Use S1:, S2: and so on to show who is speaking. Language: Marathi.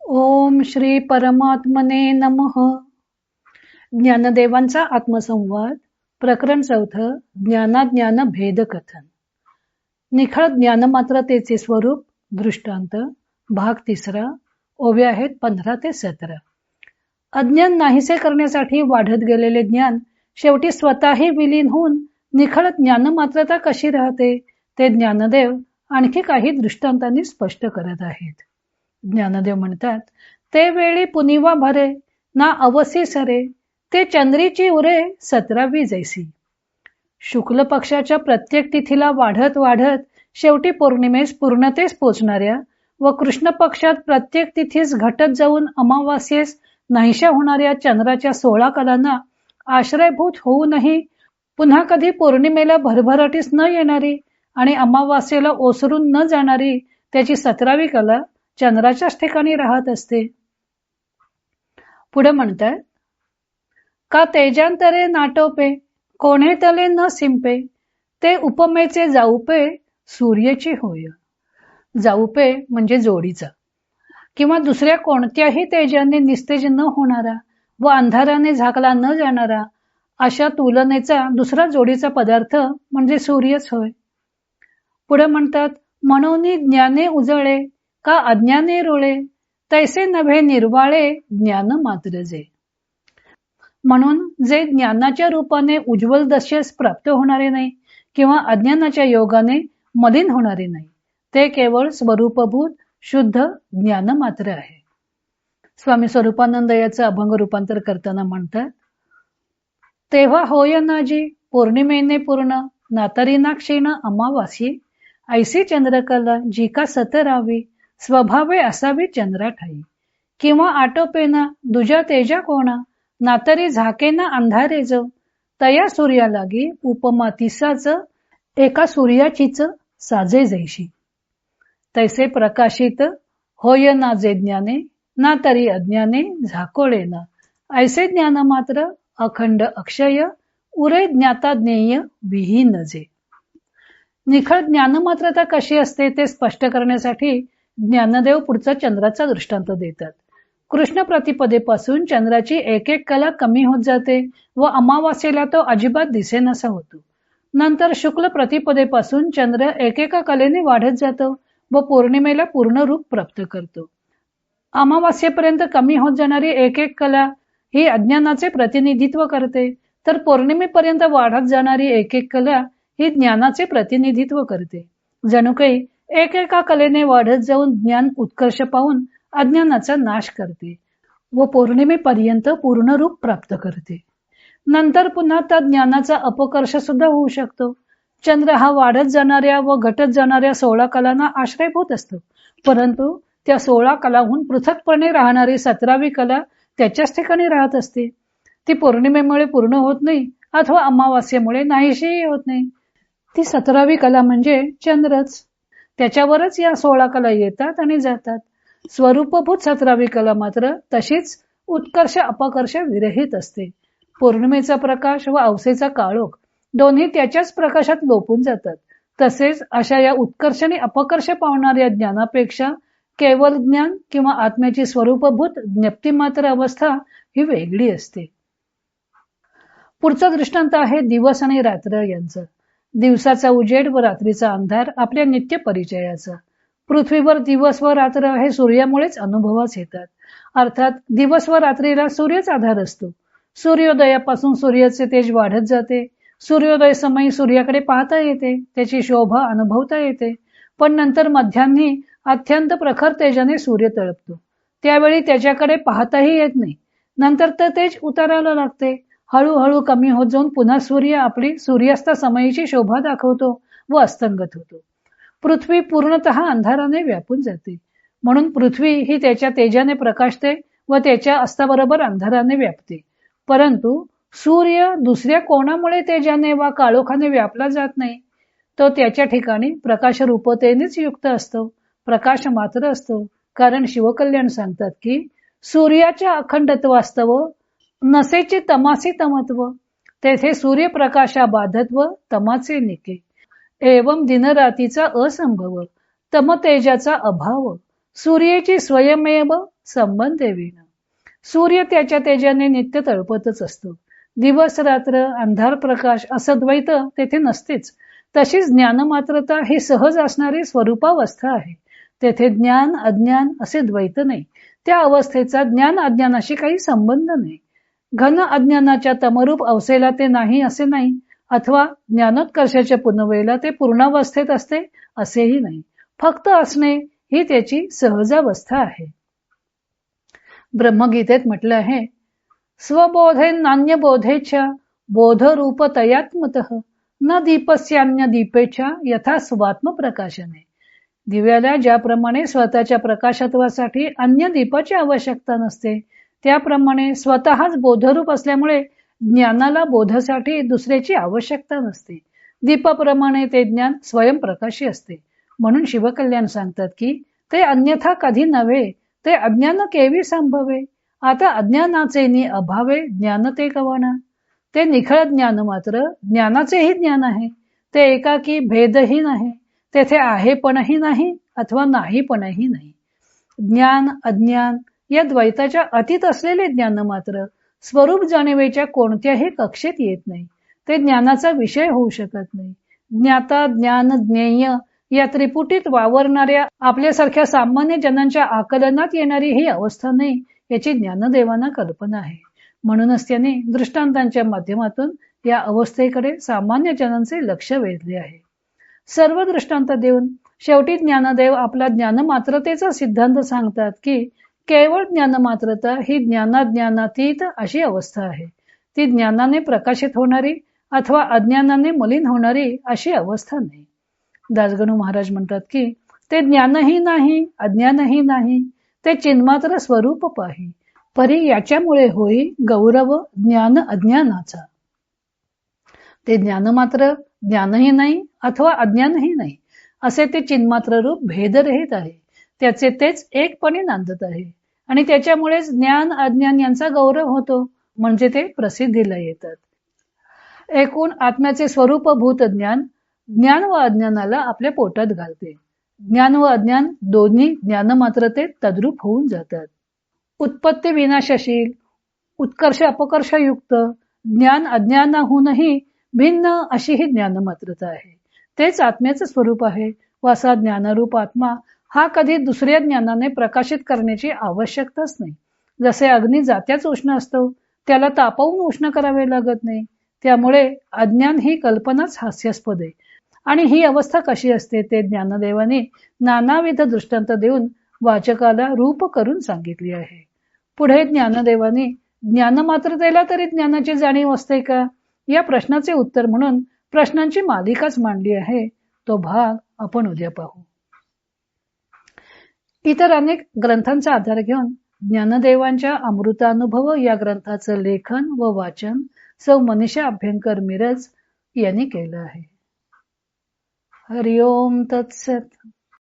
S1: ओम श्री परमात्मने नमः. ज्ञानदेवांचा आत्मसंवाद प्रकरण 4. ज्ञानाज्ञान भेद कथन. निखळ ज्ञानमात्रतेचे स्वरूप दृष्टांत भाग 3. ओव्या आहेत 15 ते 17. अज्ञान नाहीसे करण्यासाठी वाढत गेलेले ज्ञान शेवटी स्वतःही विलीन होऊन निखळ ज्ञानमात्रता कशी राहते ते ज्ञानदेव आणखी काही दृष्टांतांनी स्पष्ट करत आहेत. ज्ञानदेव म्हणतात, ते वेळी पुनिवा भरे ना अवसी सरे, ते चंद्रीची उरे 17वी जैसी. शुक्ल पक्षाच्या प्रत्येक तिथीला वाढत वाढत शेवटी पौर्णिमेस पूर्णतेस पोचणाऱ्या व कृष्ण पक्षात प्रत्येक तिथीस घटत जाऊन अमावास्येस नाहीशा होणाऱ्या चंद्राच्या 16 कलांना आश्रयभूत होऊनही पुन्हा कधी पौर्णिमेला भरभराटीस न येणारी आणि अमावास्येला ओसरून न जाणारी त्याची 17वी कला चंद्राच्याच ठिकाणी राहत असते. पुढे म्हणतात, का तेजांतरे नाटोपे कोणे तले न सिंपे, ते उपमेचे जाऊपे सूर्याची होय. जाऊपे म्हणजे जोडीचा किंवा दुसऱ्या कोणत्याही तेजाने निस्तेज न होणारा व अंधाराने झाकला न जाणारा अशा तुलनेचा दुसरा जोडीचा पदार्थ म्हणजे सूर्यच होय. पुढे म्हणतात, म्हणून ज्ञाने उजळे का अज्ञाने रुळे, तैसे नभे निर्वाळे ज्ञान मात्र जे. म्हणून जे ज्ञानाच्या रूपाने उज्ज्वल दशेस प्राप्त होणारे नाही किंवा अज्ञानाच्या योगाने मलिन होणारे नाही, ते केवळ स्वरूपभूत शुद्ध ज्ञान मात्र आहे. स्वामी स्वरूपानंद याचं अभंग रूपांतर करताना म्हणतात, तेव्हा होय नाजी पौर्णिमेने पूर्ण नातरीना क्षीण अमावासी, ऐसी चंद्रकला जी का सतरावी स्वभावे असावी चंद्राठाई, किंवा आटोपेना दुजा तेजा कोणा नातरी झाकेना अंधारे जो, तया सूर्या लागी उपमा तिसाच एका सूर्याचीच साजे जैशी. तैसे प्रकाशित होय ना जे ज्ञाने ना तरी अज्ञाने झाकोळे ना, ऐसे ज्ञान मात्र अखंड अक्षय उरे ज्ञाता ज्ञेय विहीन जे. निखळ ज्ञानमात्रता कशी असते ते स्पष्ट करण्यासाठी ज्ञानदेव पुढचा चंद्राचा दृष्टांत देतात. कृष्ण प्रतिपदेपासून चंद्राची एक एक कला कमी होत जाते व अमावास्येला तो अजिबात दिसेनासा होतो. नंतर शुक्ल प्रतिपदेपासून चंद्र एकेका कलेने वाढत जातो व पौर्णिमेला पूर्ण रूप प्राप्त करतो. अमावास्येपर्यंत कमी होत जाणारी एक एक कला ही अज्ञानाचे प्रतिनिधित्व करते, तर पौर्णिमेपर्यंत वाढत जाणारी एक एक कला ही ज्ञानाचे प्रतिनिधित्व करते. जणू काही एकेका कलेने वाढत जाऊन ज्ञान उत्कर्ष पाहून अज्ञानाचा नाश करते व पौर्णिमेपर्यंत पूर्ण रूप प्राप्त करते. नंतर पुन्हा त्या ज्ञानाचा अपकर्ष सुद्धा होऊ शकतो. चंद्र हा वाढत जाणाऱ्या व घटत जाणाऱ्या 16 कलांना आश्रयभूत असतो, परंतु त्या 16 कलाहून पृथकपणे राहणारी 17वी कला त्याच्याच ठिकाणी राहत असते. ती पौर्णिमेमुळे पूर्ण होत नाही अथवा अमावास्येमुळे नाहीशी होत नाही. ती 17वी कला म्हणजे चंद्रच. त्याच्यावरच या 16 कला येतात आणि जातात. स्वरूपभूत 17वी कला मात्र तशीच उत्कर्ष अपकर्ष विरहित असते. पौर्णिमेचा प्रकाश व अवसेचा काळोख दोन्ही त्याच्याच प्रकाशात लोपून जातात. तसेच अशा या उत्कर्ष आणि अपकर्ष पावणाऱ्या ज्ञानापेक्षा केवळ ज्ञान किंवा आत्म्याची स्वरूपभूत ज्ञप्ती मात्र अवस्था ही वेगळी असते. पुढचा दृष्टांत आहे दिवस आणि रात्र यांचा. दिवसाचा उजेड व रात्रीचा अंधार आपल्या नित्य परिचयाचा. पृथ्वीवर दिवस व रात्र हे सूर्यामुळेच अनुभवास येतात. अर्थात दिवस व रात्रीला सूर्यच आधार असतो. सूर्योदयापासून सूर्याचे तेज वाढत जाते. सूर्योदय समयी सूर्याकडे पाहता येते, त्याची शोभा अनुभवता येते. पण नंतर मध्यान्ही अत्यंत प्रखर तेजाने सूर्य तळपतो. त्यावेळी त्याच्याकडे पाहताही येत नाही. नंतर तर तेज उतारायला लागते. हळूहळू कमी होत जाऊन पुन्हा सूर्य आपली सूर्यास्त समयीची शोभा दाखवतो व अस्तंगत होतो. पृथ्वी पूर्णतः अंधाराने व्यापून जाते. म्हणून पृथ्वी ही त्याच्या तेजाने प्रकाशते व त्याच्या अस्ताबरोबर अंधाराने व्यापते. परंतु सूर्य दुसऱ्या कोणामुळे तेजाने वा काळोखाने व्यापला जात नाही. तो त्याच्या ठिकाणी प्रकाशरूपतेनेच युक्त असतो, प्रकाश मात्र असतो. कारण शिवकल्याण सांगतात की सूर्याच्या अखंडत्वास्तव नसेचे तमासे तमत्व, तेथे सूर्यप्रकाशा बाधत्व तमाचे निके. एवं दिनरातीचा असंभव तम तेजाचा अभाव, सूर्याची स्वयमेव संबंध विना. सूर्य त्याच्या तेजाने नित्य तळपतच असतो. दिवस रात्र अंधार प्रकाश असं द्वैत तेथे नसतेच. तशीच ज्ञानमात्रता ही सहज असणारी स्वरूपावस्था आहे. तेथे ज्ञान अज्ञान असे द्वैत नाही. त्या अवस्थेचा ज्ञान अज्ञानाशी काही संबंध नाही. घन अज्ञानाच्या तमरूप अवसेला ते नाही असे नाही, अथवा ज्ञानोत्कर्षाच्या पुनवेला ते पूर्णावस्थेत असते असेही नाही. फक्त असणे ही त्याची सहजावस्था आहे. ब्रह्मगीतेत म्हटलं आहे, स्वबोधे नान्य बोधेच्या बोधरूप तयात्मतः न दीपस्यान्य दीपेच्या यथा स्वात्म प्रकाशने. दिव्याला ज्याप्रमाणे स्वतःच्या प्रकाशत्वासाठी अन्य दीपाची आवश्यकता नसते, त्याप्रमाणे स्वतःच बोधरूप असल्यामुळे ज्ञानाला बोधासाठी दुसऱ्याची आवश्यकता नसते. दीपाप्रमाणे ते ज्ञान स्वयंप्रकाशी असते. म्हणून शिवकल्याण सांगतात की ते अन्यथा कधी नव्हे, ते अज्ञान केवी संभवे. आता अज्ञानाचे अभावे ज्ञान ते कवना. ते निखळ ज्ञान मात्र ज्ञानाचेही ज्ञान आहे. ते एकाकी भेदही नाही. तेथे आहेपणही नाही अथवा नाहीपणही नाही. ज्ञान अज्ञान या द्वैताच्या अतीत असलेले ज्ञान मात्र स्वरूप जाणीवेच्या कोणत्याही कक्षेत येत नाही. ते ज्ञानाचा विषय होऊ शकत नाही. ज्ञाता ज्ञान ज्ञेय या त्रिपुटीत वावरणाऱ्या आपल्यासारख्या सामान्य जनांच्या आकलनात येणारी ही अवस्था नाही, याची ज्ञानदेवांना कल्पना आहे. म्हणूनच त्यांनी दृष्टांतांच्या माध्यमातून या अवस्थेकडे सामान्य जनांचे लक्ष वेधले आहे. सर्व दृष्टांत देऊन शेवटी ज्ञानदेव आपला ज्ञानमात्रतेचा सिद्धांत सांगतात की केवळ ज्ञानमात्रता ही ज्ञानाज्ञानातीत अशी अवस्था आहे. ती ज्ञानाने प्रकाशित होणारी अथवा अज्ञानाने मलिन होणारी अशी अवस्था नाही. दासगणू महाराज म्हणतात की ते ज्ञानही नाही अज्ञानही नाही, ते चिन्मात्र स्वरूप पाही. परी याच्यामुळे होई गौरव ज्ञान अज्ञानाचा. ते ज्ञान मात्र ज्ञानही नाही अथवा अज्ञानही नाही असे ते चिन्मात्र रूप भेदरहित आहे. त्याचे तेच एकपणे नांदत आहे आणि त्याच्यामुळेच ज्ञान अज्ञान यांचा गौरव होतो, म्हणजे ते प्रसिद्धीला येतात. एकूण आत्म्याचे स्वरूपभूत ज्ञान ज्ञान व अज्ञानाला आपल्या पोटात घालते. ज्ञान व अज्ञान दोन्ही ज्ञानमात्रतेत तद्रूप होऊन जातात. उत्पत्ती विनाशशील उत्कर्ष अपकर्षयुक्त ज्ञान अज्ञानाहूनही भिन्न अशी ही ज्ञानमात्रता आहे. तेच आत्म्याचे स्वरूप आहे व असा ज्ञानरूप आत्मा हा कधी दुसऱ्या ज्ञानाने प्रकाशित करण्याची आवश्यकताच नाही. जसे अग्नी जात्याच उष्ण असतो, त्याला तापवून उष्ण करावे लागत नाही. त्यामुळे अज्ञान ही कल्पनाच हास्यास्पद आहे. आणि ही अवस्था कशी असते ते ज्ञानदेवाने नानाविध दृष्टांत देऊन वाचकाला रूप करून सांगितली आहे. पुढे ज्ञानदेवाने ज्ञानमात्रतेला तरी ज्ञानाची जाणीव असते का या प्रश्नाचे उत्तर म्हणून प्रश्नांची मालिकाच मांडली आहे. तो भाग आपण उद्या पाहू. इतर अनेक ग्रंथांचा आधार घेऊन ज्ञानदेवांच्या अमृतानुभव या ग्रंथाचं लेखन व वाचन सौ मनीषा अभ्यंकर मिरज यांनी केलं आहे. हरिओम तत्सत.